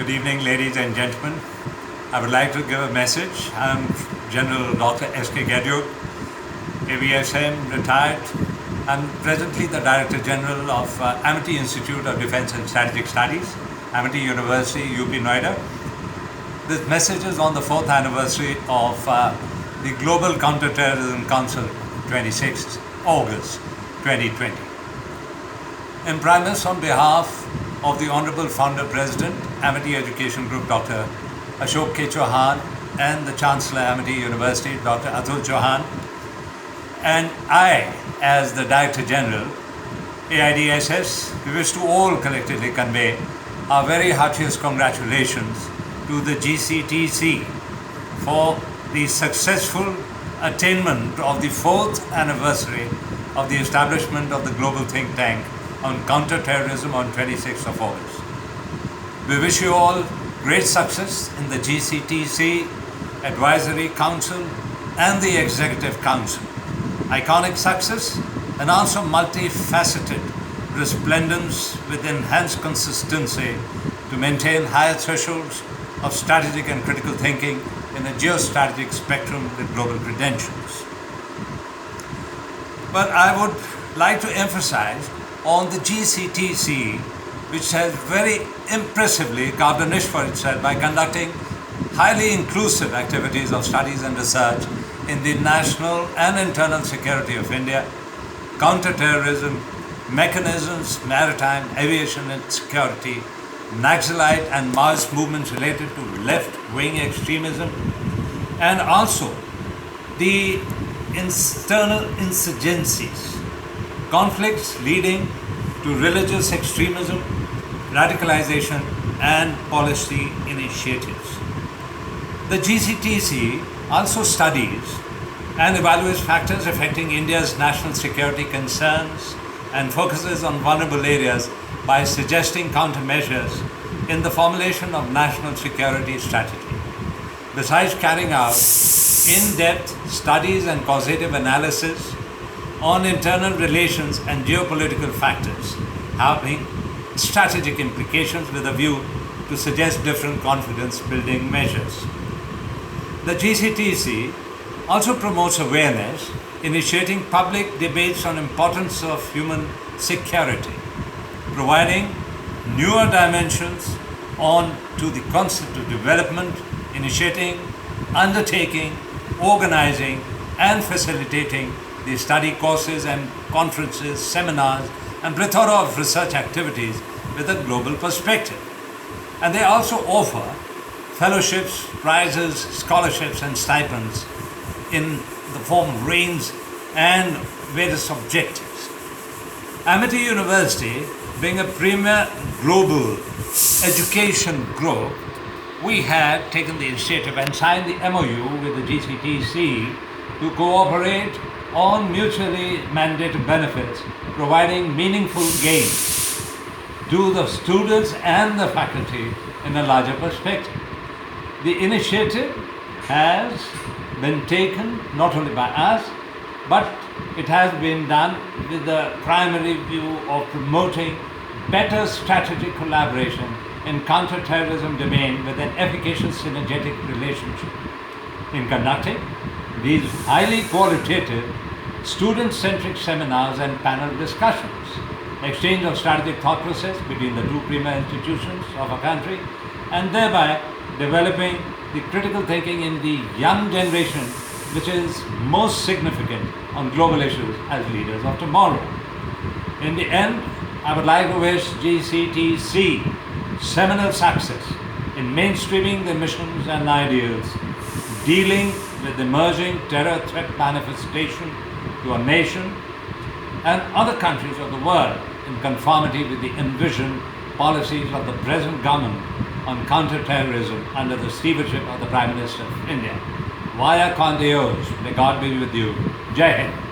Good evening, ladies and gentlemen. I would like to give a message. I'm General Dr. S.K. Gadyuk, AVSM, retired. I'm presently the Director General of Amity Institute of Defense and Strategic Studies, Amity University, UP Noida. This message is on the 4th anniversary of the Global Counterterrorism Council, 26th August 2020. In primis, on behalf of the Honorable Founder President, Amity Education Group, Dr. Ashok K. Chauhan, and the Chancellor, Amity University, Dr. Atul Chauhan, and I, as the Director General, AIDSS, we wish to all collectively convey our very heartiest congratulations to the GCTC for the successful attainment of the 4th anniversary of the establishment of the Global Think Tank on Counter-Terrorism on 26th of August. We wish you all great success in the GCTC, Advisory Council and the Executive Council. Iconic success and also multifaceted resplendence with enhanced consistency to maintain higher thresholds of strategic and critical thinking in a geostrategic spectrum with global credentials. But I would like to emphasize on the GCTC, which has very impressively carved a niche for itself by conducting highly inclusive activities of studies and research in the national and internal security of India, counter-terrorism, mechanisms, maritime, aviation and security, Naxalite and Maoist movements related to left-wing extremism, and also the external insurgencies, conflicts leading to religious extremism, radicalization, and policy initiatives. The GCTC also studies and evaluates factors affecting India's national security concerns and focuses on vulnerable areas by suggesting countermeasures in the formulation of national security strategy. Besides carrying out in-depth studies and causative analysis on internal relations and geopolitical factors having strategic implications with a view to suggest different confidence-building measures. The GCTC also promotes awareness, initiating public debates on importance of human security, providing newer dimensions on to the concept of development, initiating, undertaking, organizing, and facilitating the study courses and conferences, seminars, and plethora of research activities with a global perspective. And they also offer fellowships, prizes, scholarships, and stipends in the form of range and various objectives. Amity University, being a premier global education group, we had taken the initiative and signed the MOU with the GCTC to cooperate on mutually mandated benefits, providing meaningful gains to the students and the faculty in a larger perspective. The initiative has been taken not only by us, but it has been done with the primary view of promoting better strategic collaboration in counter-terrorism domain with an efficacious synergetic relationship. In conducting these highly qualitative, student-centric seminars and panel discussions, exchange of strategic thought process between the two premier institutions of our country, and thereby developing the critical thinking in the young generation, which is most significant on global issues as leaders of tomorrow. In the end, I would like to wish GCTC seminal success in mainstreaming the missions and ideals, dealing with emerging terror threat manifestation to our nation and other countries of the world in conformity with the envisioned policies of the present government on counter-terrorism under the stewardship of the Prime Minister of India. Vaya con Dios, may God be with you. Jai Hind.